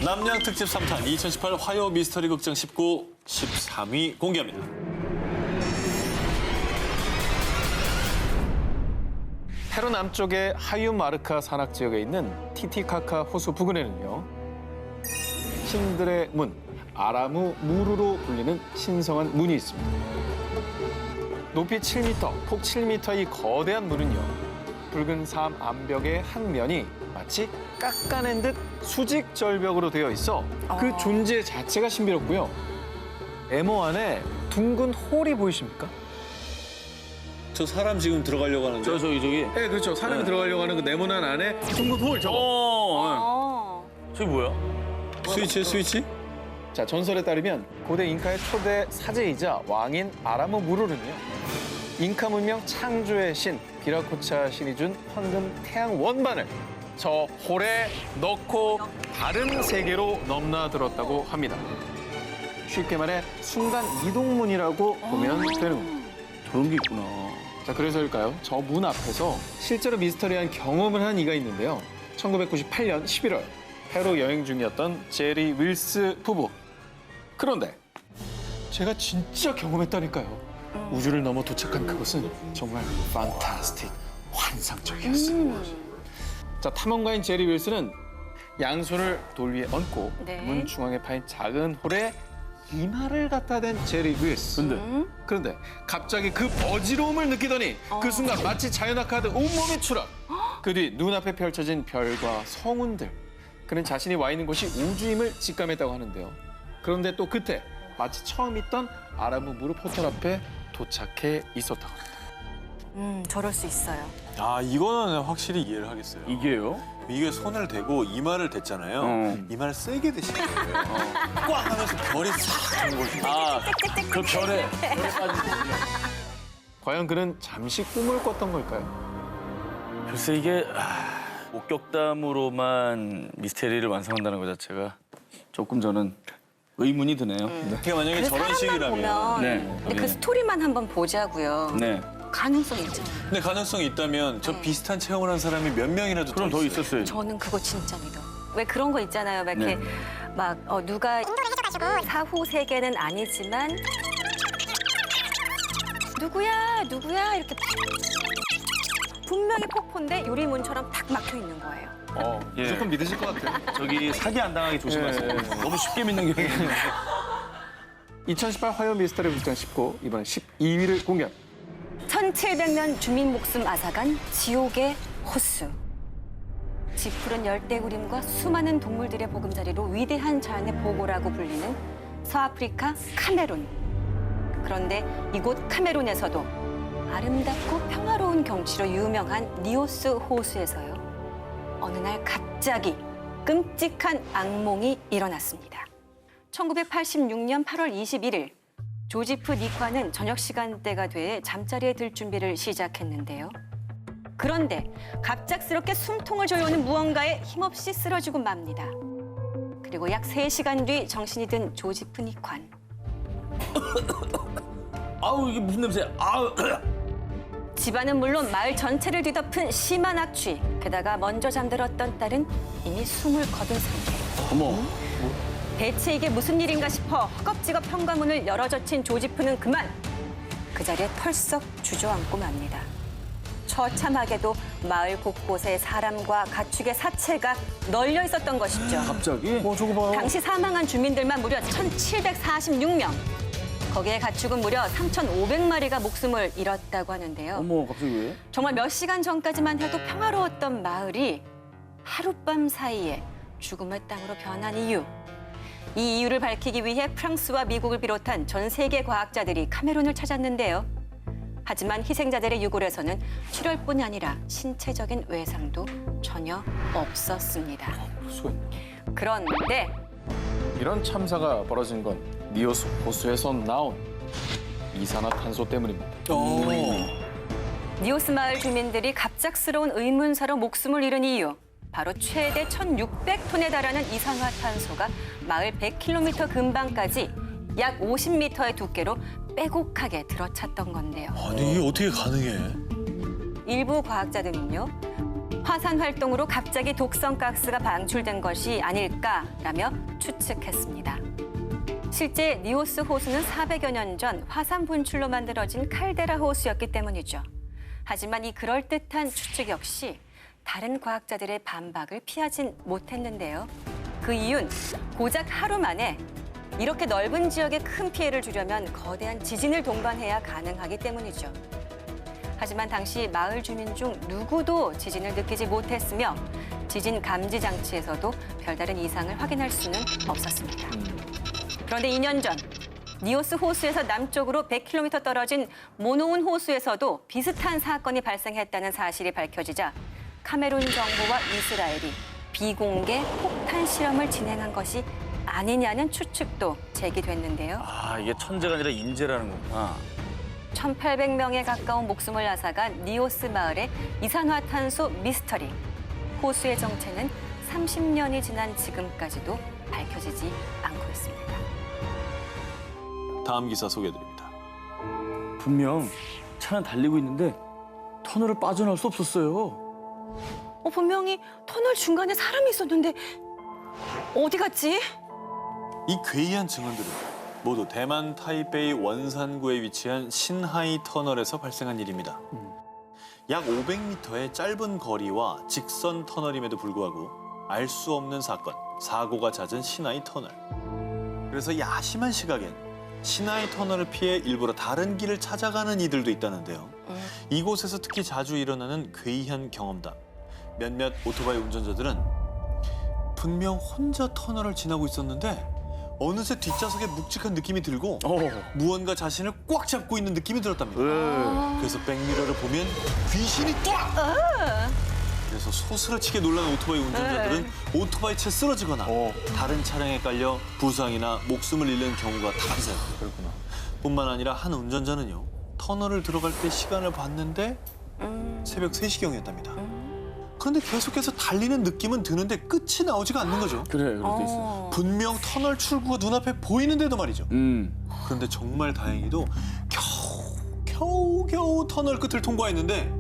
남양 특집 3탄 2018 화요 미스터리 극장 19, 13위 공개합니다. 페루 남쪽의 하유마르카 산악 지역에 있는 티티카카 호수 부근에는요. 신들의 문, 아라무 무르로 불리는 신성한 문이 있습니다. 높이 7m, 폭 7m의 이 거대한 문은요. 붉은 삶 암벽의 한 면이 마치 깎아낸 듯 수직 절벽으로 되어 있어 그 존재 자체가 신비롭고요. 네모 안에 둥근 홀이 보이십니까? 저 사람 지금 들어가려고 하는데. 저기. 네, 그렇죠. 사람이 들어가려고 하는 그 네모난 안에 둥근 홀 저거. 저기 뭐야? 스위치? 자, 전설에 따르면 고대 잉카의 초대 사제이자 왕인 아라무 무르는요. 잉카 문명 창조의 신 비라코차 신이 준 황금 태양 원반을 저 홀에 넣고 다른 세계로 넘나들었다고 합니다. 쉽게 말해 순간 이동문이라고 보면 되는 겁니다. 저런 게 있구나. 자, 그래서일까요? 저 문 앞에서 실제로 미스터리한 경험을 한 이가 있는데요. 1998년 11월 페루 여행 중이었던 제리 윌스 부부. 그런데 제가 진짜 경험했다니까요. 우주를 넘어 도착한 그곳은 정말 판타스틱, 환상적이었어요. 자, 탐험가인 제리 윌스는 양손을 돌 위에 얹고 문 중앙에 파인 작은 홀에 이마를 갖다 댄 제리 윌스. 그런데 갑자기 그 어지러움을 느끼더니 그 순간 마치 자연학하듯 온몸이 추락. 그 뒤 눈앞에 펼쳐진 별과 성운들. 그는 자신이 와 있는 곳이 우주임을 직감했다고 하는데요. 그런데 또 그때 마치 처음 있던 아라무 무릎 호텔 앞에 도착해 있었다고 합니다. 저럴 수 있어요. 아, 이거는 확실히 이해를 하겠어요. 이게요? 이게 손을 대고 이마를 댔잖아요. 이마를 세게 대시는 거예요. 꽉 하면서 별이 싹 든 거죠. 아, 그 별에 빠진 과연 그는 잠시 꿈을 꿨던 걸까요? 글쎄 이게 목격담으로만 미스테리를 완성한다는 것 자체가 조금 저는 의문이 드네요. 그러니까 만약에 그 저런 사람만 식이라면. 보면 네. 근데 그 스토리만 한번 보자고요. 네. 가능성 있잖아요. 근데 가능성이 있다면 저 비슷한 체험을 한 사람이 몇 명이라도 그럼 더 있어요. 있었어요. 저는 그거 진짜 믿어. 왜 그런 거 있잖아요. 막 이렇게 막 누가 사후 세계는 아니지만 누구야 이렇게 분명히 폭포인데 유리문처럼 탁 막혀 있는 거예요. 예. 무조건 믿으실 것 같아요. 저기 사기 안 당하게 조심하세요. 너무 쉽게 믿는 게. 2018 화요 미스터리 극장 19, 이번에 12위를 공개합니다. 1700년 주민 목숨 앗아간 지옥의 호수. 짙푸른 열대우림과 수많은 동물들의 보금자리로 위대한 자연의 보고라고 불리는 서아프리카 카메룬. 그런데 이곳 카메룬에서도 아름답고 평화로운 경치로 유명한 니오스 호수에서요. 어느 날 갑자기 끔찍한 악몽이 일어났습니다. 1986년 8월 21일 조지프 니과는 저녁 시간대가 돼 잠자리에 들 준비를 시작했는데요. 그런데 갑작스럽게 숨통을 조여오는 무언가에 힘없이 쓰러지고 맙니다. 그리고 약 3시간 뒤 정신이 든 조지프 니관. 아우 이게 무슨 냄새야? 아우. 집안은 물론 마을 전체를 뒤덮은 심한 악취. 게다가 먼저 잠들었던 딸은 이미 숨을 거둔 상태. 어머. 대체 이게 무슨 일인가 싶어 허겁지겁 현관문을 열어젖힌 조지프는 그만 그 자리에 털썩 주저앉고 맙니다. 처참하게도 마을 곳곳에 사람과 가축의 사체가 널려 있었던 것이죠. 갑자기? 저거 봐요. 당시 사망한 주민들만 무려 1,746명. 거기에 가축은 무려 3,500마리가 목숨을 잃었다고 하는데요. 어머 갑자기 왜? 정말 몇 시간 전까지만 해도 평화로웠던 마을이 하룻밤 사이에 죽음의 땅으로 변한 이유. 이 이유를 밝히기 위해 프랑스와 미국을 비롯한 전 세계 과학자들이 카메룬을 찾았는데요. 하지만 희생자들의 유골에서는 출혈뿐이 아니라 신체적인 외상도 전혀 없었습니다. 그런데 이런 참사가 벌어진 건 니오스 호수에서 나온 이산화탄소 때문입니다. 니오스 마을 주민들이 갑작스러운 의문사로 목숨을 잃은 이유. 바로 최대 1,600톤에 달하는 이산화탄소가 마을 100km 근방까지 약 50m의 두께로 빼곡하게 들어찼던 건데요. 아니, 이게 어떻게 가능해? 일부 과학자들은요. 화산 활동으로 갑자기 독성 가스가 방출된 것이 아닐까라며 추측했습니다. 실제 니오스 호수는 400여 년 전 화산 분출로 만들어진 칼데라 호수였기 때문이죠. 하지만 이 그럴듯한 추측 역시 다른 과학자들의 반박을 피하진 못했는데요. 그 이유는 고작 하루 만에 이렇게 넓은 지역에 큰 피해를 주려면 거대한 지진을 동반해야 가능하기 때문이죠. 하지만 당시 마을 주민 중 누구도 지진을 느끼지 못했으며 지진 감지 장치에서도 별다른 이상을 확인할 수는 없었습니다. 그런데 2년 전 니오스 호수에서 남쪽으로 100km 떨어진 모노운 호수에서도 비슷한 사건이 발생했다는 사실이 밝혀지자 카메룬 정부와 이스라엘이 비공개 폭탄 실험을 진행한 것이 아니냐는 추측도 제기됐는데요. 아, 이게 천재가 아니라 인재라는 거구나. 1,800명에 가까운 목숨을 앗아간 니오스 마을의 이산화탄소 미스터리. 호수의 정체는 30년이 지난 지금까지도 밝혀지지 않고 있습니다. 다음 기사 소개해드립니다. 분명 차는 달리고 있는데 터널을 빠져나올 수 없었어요. 분명히 터널 중간에 사람이 있었는데 어디 갔지? 이 괴이한 증언들은 모두 대만 타이베이 원산구에 위치한 신하이 터널에서 발생한 일입니다. 약 500m의 짧은 거리와 직선 터널임에도 불구하고 알 수 없는 사고가 잦은 신하이 터널. 그래서 야심한 시각엔 신하이 터널을 피해 일부러 다른 길을 찾아가는 이들도 있다는데요. 이곳에서 특히 자주 일어나는 괴이한 경험담. 몇몇 오토바이 운전자들은 분명 혼자 터널을 지나고 있었는데 어느새 뒷좌석에 묵직한 느낌이 들고 무언가 자신을 꽉 잡고 있는 느낌이 들었답니다. 그래서 백미러를 보면 귀신이 딱! 그래서 소스라치게 놀란 오토바이 운전자들은 오토바이 채 쓰러지거나 다른 차량에 깔려 부상이나 목숨을 잃는 경우가 다반사예요. 그렇구나. 뿐만 아니라 한 운전자는요. 터널을 들어갈 때 시간을 봤는데 새벽 3시경이었답니다. 그런데 계속해서 달리는 느낌은 드는데 끝이 나오지가 않는 거죠. 그래, 그럴 때 있어. 분명 터널 출구가 눈앞에 보이는데도 말이죠. 그런데 정말 다행히도 겨우 터널 끝을 통과했는데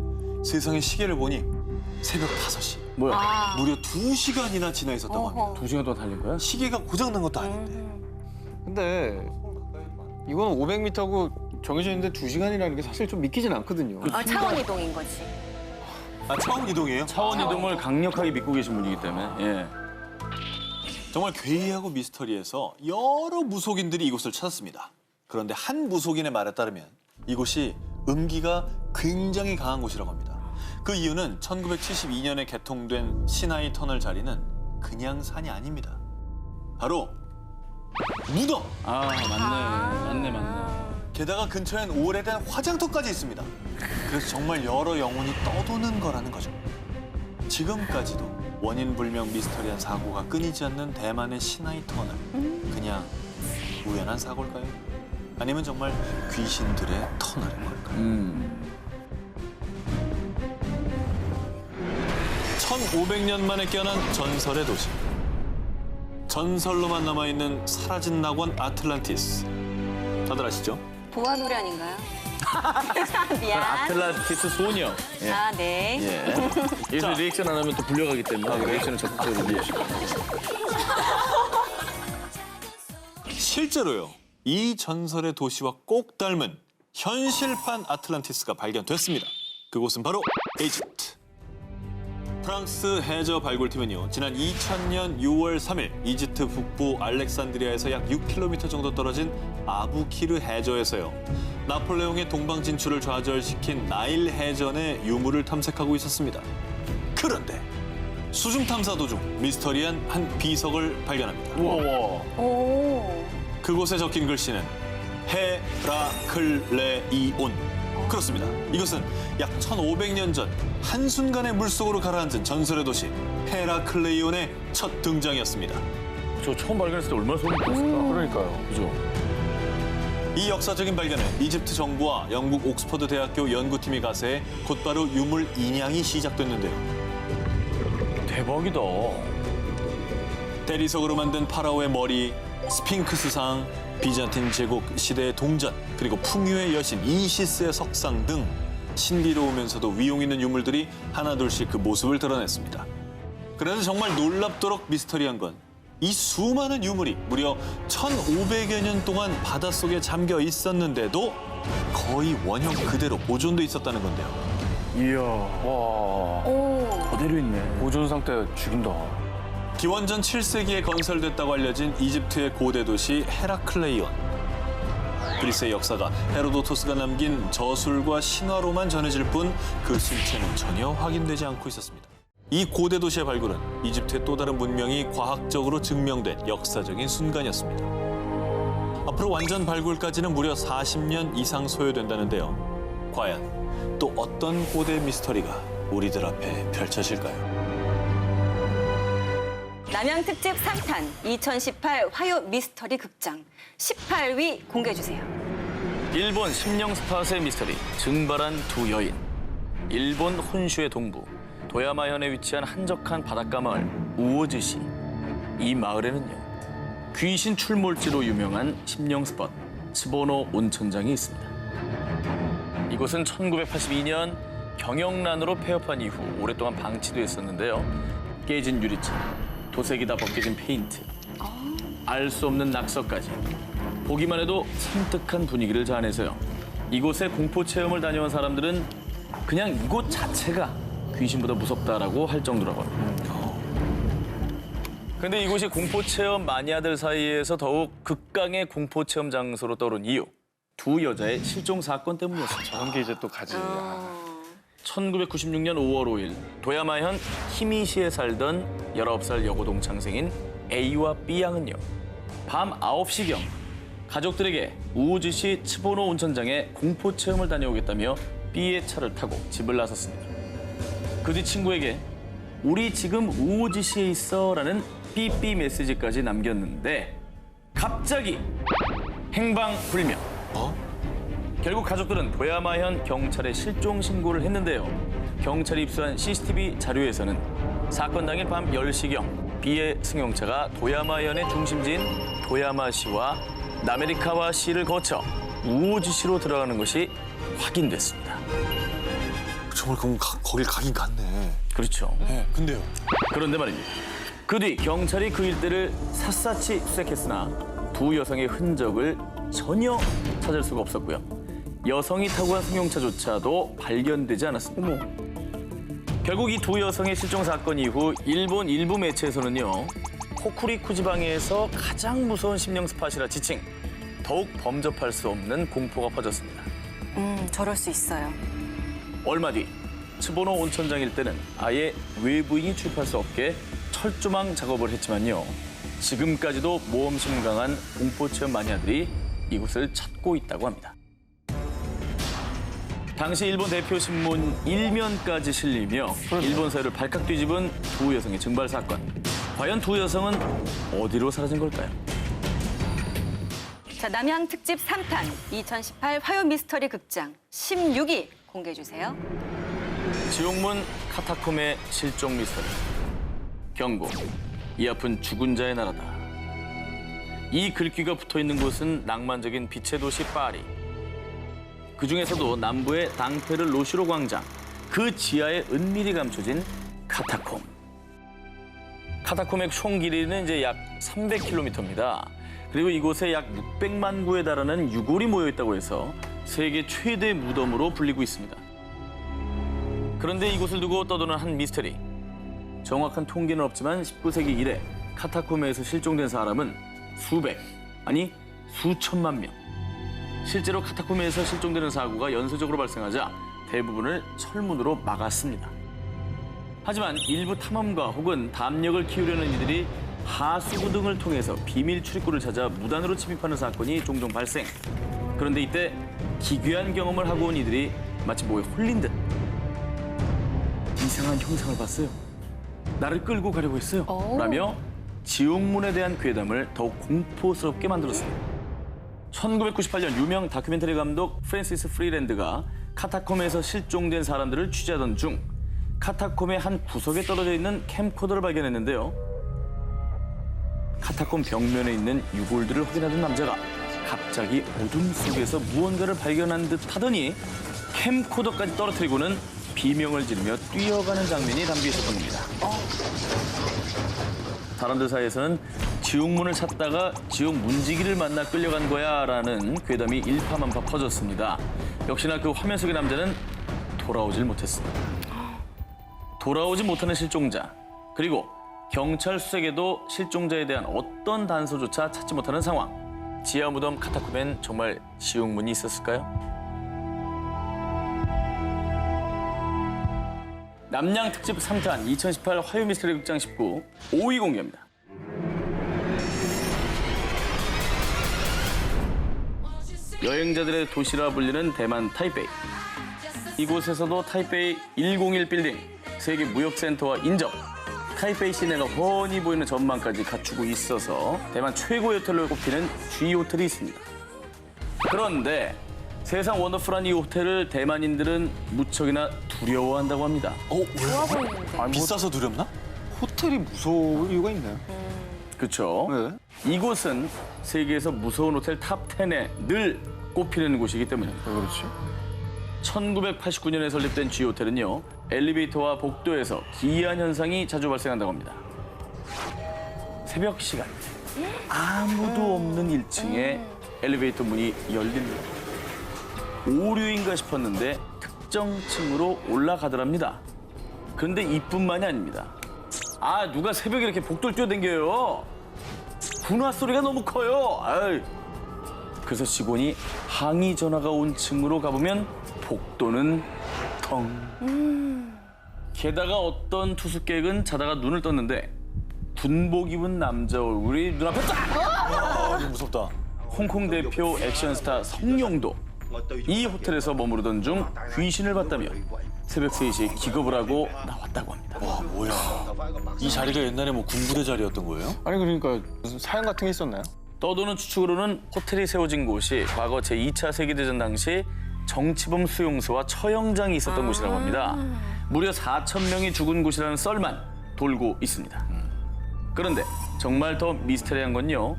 세상에 시계를 보니 새벽 5시. 뭐야? 무려 2시간이나 지나 있었다고 합니다. 2시간 동안 달린 거야? 시계가 고장난 것도 아닌데. 근데 이건 500m고 정해져 있는데 2시간이라는 게 사실 좀 믿기진 않거든요. 차원 이동인 거지. 차원 이동이에요? 차원 이동을 강력하게 믿고 계신 분이기 때문에. 예. 정말 괴이하고 미스터리해서 여러 무속인들이 이곳을 찾았습니다. 그런데 한 무속인의 말에 따르면 이곳이 음기가 굉장히 강한 곳이라고 합니다. 그 이유는 1972년에 개통된 신하이 터널 자리는 그냥 산이 아닙니다. 바로 무덤! 맞네. 게다가 근처엔 오래된 화장터까지 있습니다. 그래서 정말 여러 영혼이 떠도는 거라는 거죠. 지금까지도 원인 불명 미스터리한 사고가 끊이지 않는 대만의 신하이 터널. 그냥 우연한 사고일까요? 아니면 정말 귀신들의 터널인 걸까요? 1500년 만에 깨어난 전설의 도시. 전설로만 남아있는 사라진 낙원 아틀란티스. 다들 아시죠? 보아 노래 아닌가요? 미안. 아틀란티스 소녀. 예. 네. 예. 여기서 리액션 안 하면 또 불려가기 때문에 리액션을 적극적으로 해주시고. 실제로요. 이 전설의 도시와 꼭 닮은 현실판 아틀란티스가 발견됐습니다. 그곳은 바로 이집트. 프랑스 해저 발굴팀은요. 지난 2000년 6월 3일 이집트 북부 알렉산드리아에서 약 6km 정도 떨어진 아부키르 해저에서요. 나폴레옹의 동방 진출을 좌절시킨 나일 해전의 유물을 탐색하고 있었습니다. 그런데 수중 탐사 도중 미스터리한 한 비석을 발견합니다. 오. 그곳에 적힌 글씨는 헤라클레이온. 그렇습니다. 이것은 약 1500년 전 한순간에 물속으로 가라앉은 전설의 도시 헤라클레이온의 첫 등장이었습니다. 저 처음 발견했을 때 얼마나 소름이 돋았을까? 그러니까요. 그죠? 이 역사적인 발견에 이집트 정부와 영국 옥스퍼드 대학교 연구팀이 가세해 곧바로 유물 인양이 시작됐는데요. 대박이다. 대리석으로 만든 파라오의 머리, 스핑크스상, 비잔틴 제국 시대의 동전, 그리고 풍요의 여신 이시스의 석상 등 신비로우면서도 위용 있는 유물들이 하나둘씩 그 모습을 드러냈습니다. 그런데 정말 놀랍도록 미스터리한 건 이 수많은 유물이 무려 1,500여 년 동안 바닷속에 잠겨 있었는데도 거의 원형 그대로 보존돼 있었다는 건데요. 이야, 와, 오. 그대로 있네. 보존 상태 죽인다. 기원전 7세기에 건설됐다고 알려진 이집트의 고대 도시 헤라클레이온. 그리스의 역사가 헤로도토스가 남긴 저술과 신화로만 전해질 뿐 그 실체는 전혀 확인되지 않고 있었습니다. 이 고대 도시의 발굴은 이집트의 또 다른 문명이 과학적으로 증명된 역사적인 순간이었습니다. 앞으로 완전 발굴까지는 무려 40년 이상 소요된다는데요. 과연 또 어떤 고대 미스터리가 우리들 앞에 펼쳐질까요? 남양 특집 3탄 2018 화요 미스터리 극장 18위 공개해 주세요. 일본 심령 스팟의 미스터리, 증발한 두 여인. 일본 혼슈의 동부, 도야마현에 위치한 한적한 바닷가 마을 우오즈시. 이 마을에는요, 귀신 출몰지로 유명한 심령 스팟 츠보노 온천장이 있습니다. 이곳은 1982년 경영난으로 폐업한 이후 오랫동안 방치돼 있었는데요. 깨진 유리창, 도색이 다 벗겨진 페인트, 알 수 없는 낙서까지 보기만 해도 섬뜩한 분위기를 자아내서요. 이곳에 공포 체험을 다녀온 사람들은 그냥 이곳 자체가 귀신보다 무섭다라고 할 정도라고 합니다. 근데 이곳이 공포 체험 마니아들 사이에서 더욱 극강의 공포 체험 장소로 떠오른 이유, 두 여자의 실종 사건 때문이었습니다. 저런 게 이제 또 가지. 1996년 5월 5일 도야마현 히미시에 살던 19살 여고 동창생인 A와 B 양은요, 밤 9시경 가족들에게 우우즈시 츠보노 온천장에 공포 체험을 다녀오겠다며 B의 차를 타고 집을 나섰습니다. 그 뒤 친구에게 우리 지금 우우즈시에 있어라는 삐삐 메시지까지 남겼는데 갑자기 행방불명. 결국 가족들은 도야마현 경찰에 실종 신고를 했는데요. 경찰이 입수한 CCTV 자료에서는 사건 당일 밤 10시경 B의 승용차가 도야마현의 중심지인 도야마시와 나메리카와시를 거쳐 우오지시로 들어가는 것이 확인됐습니다. 정말 그럼 거길 가긴 갔네. 그렇죠. 네, 근데요. 그런데 말입니다. 그 뒤 경찰이 그 일대를 샅샅이 수색했으나 두 여성의 흔적을 전혀 찾을 수가 없었고요. 여성이 타고 간 승용차조차도 발견되지 않았습니다. 결국 이 두 여성의 실종 사건 이후 일본 일부 매체에서는요, 호쿠리쿠 지방에서 가장 무서운 심령 스팟이라 지칭, 더욱 범접할 수 없는 공포가 퍼졌습니다. 저럴 수 있어요. 얼마 뒤 츠보노 온천장 일대는 아예 외부인이 출입할 수 없게 철조망 작업을 했지만요, 지금까지도 모험심 강한 공포 체험 마니아들이 이곳을 찾고 있다고 합니다. 당시 일본 대표 신문 일면까지 실리며 일본 사회를 발칵 뒤집은 두 여성의 증발 사건. 과연 두 여성은 어디로 사라진 걸까요? 자, 남양 특집 3탄 2018 화요 미스터리 극장 16위 공개해 주세요. 지옥문 카타콤의 실종 미스터리. 경고. 이 앞은 죽은 자의 나라다. 이 글귀가 붙어있는 곳은 낭만적인 빛의 도시 파리. 그중에서도 남부의 당페르 로시로 광장, 그 지하에 은밀히 감춰진 카타콤. 카타콤의 총 길이는 이제 약 300km입니다. 그리고 이곳에 약 600만 구에 달하는 유골이 모여 있다고 해서 세계 최대 무덤으로 불리고 있습니다. 그런데 이곳을 두고 떠도는 한 미스터리. 정확한 통계는 없지만 19세기 이래 카타콤에서 실종된 사람은 수백, 아니 수천만 명. 실제로 카타콤에서 실종되는 사고가 연쇄적으로 발생하자 대부분을 철문으로 막았습니다. 하지만 일부 탐험가 혹은 담력을 키우려는 이들이 하수구 등을 통해서 비밀 출입구를 찾아 무단으로 침입하는 사건이 종종 발생. 그런데 이때 기괴한 경험을 하고 온 이들이 마치 뭐에 홀린 듯 이상한 형상을 봤어요. 나를 끌고 가려고 했어요. 라며 지옥문에 대한 괴담을 더욱 공포스럽게 만들었습니다. 1998년 유명 다큐멘터리 감독 프랜시스 프리랜드가 카타콤에서 실종된 사람들을 취재하던 중 카타콤의 한 구석에 떨어져 있는 캠코더를 발견했는데요. 카타콤 벽면에 있는 유골들을 확인하던 남자가 갑자기 어둠 속에서 무언가를 발견한 듯 하더니 캠코더까지 떨어뜨리고는 비명을 지르며 뛰어가는 장면이 담겨 있었던 겁니다. 사람들 사이에서는 지옥문을 찾다가 지옥 문지기를 만나 끌려간 거야라는 괴담이 일파만파 퍼졌습니다. 역시나 그 화면 속의 남자는 돌아오질 못했습니다. 돌아오지 못하는 실종자, 그리고 경찰 수색에도 실종자에 대한 어떤 단서조차 찾지 못하는 상황. 지하 무덤 카타콤엔 정말 지옥문이 있었을까요? 남양 특집 3탄 2018 화요 미스터리 극장 19 5위 공개입니다. 여행자들의 도시라 불리는 대만 타이베이. 이곳에서도 타이베이 101 빌딩, 세계 무역센터와 인접, 타이베이 시내가 훤히 보이는 전망까지 갖추고 있어서 대만 최고의 호텔로 꼽히는 G 호텔이 있습니다. 그런데 세상 원더풀한 이 호텔을 대만인들은 무척이나 두려워한다고 합니다. 좋아 보이는데. 비싸서 두렵나? 호텔이 무서울 이유가 있나요? 그렇죠. 네. 이곳은 세계에서 무서운 호텔 탑 10에 늘 꼽히는 곳이기 때문입니다. 왜 그렇지? 1989년에 설립된 G 호텔은요, 엘리베이터와 복도에서 기이한 현상이 자주 발생한다고 합니다. 새벽 시간, 아무도 없는 1층에 엘리베이터 문이 열립니다. 오류인가 싶었는데 특정 층으로 올라가더랍니다. 그런데 이뿐만이 아닙니다. 아, 누가 새벽에 이렇게 복도를 뛰어댕겨요? 군화 소리가 너무 커요. 아이. 그래서 직원이 항의 전화가 온 층으로 가보면 복도는 텅. 게다가 어떤 투숙객은 자다가 눈을 떴는데 군복 입은 남자 얼굴이 눈앞에 딱! 아, 이거 무섭다. 홍콩 대표 액션스타 성룡도 이 호텔에서 머무르던 중 귀신을 봤다며 새벽 3시에 기겁을 하고 나왔다고 합니다. 와, 뭐야. 이 자리가 옛날에 뭐 군부대 자리였던 거예요? 아니 그러니까 무슨 사연 같은 게 있었나요? 떠도는 추측으로는 호텔이 세워진 곳이 과거 제2차 세계대전 당시 정치범 수용소와 처형장이 있었던 곳이라고 합니다. 무려 4,000명이 죽은 곳이라는 썰만 돌고 있습니다. 그런데 정말 더 미스터리한 건요,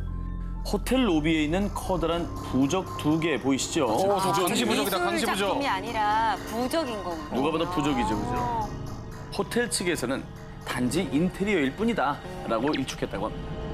호텔 로비에 있는 커다란 부적 2개 보이시죠? 강시부적이다, 강시부적. 작품이 아니라 부적인 거고. 누가 봐도 부적이죠, 그죠? 호텔 측에서는 단지 인테리어일 뿐이다 라고 일축했다고 합니다.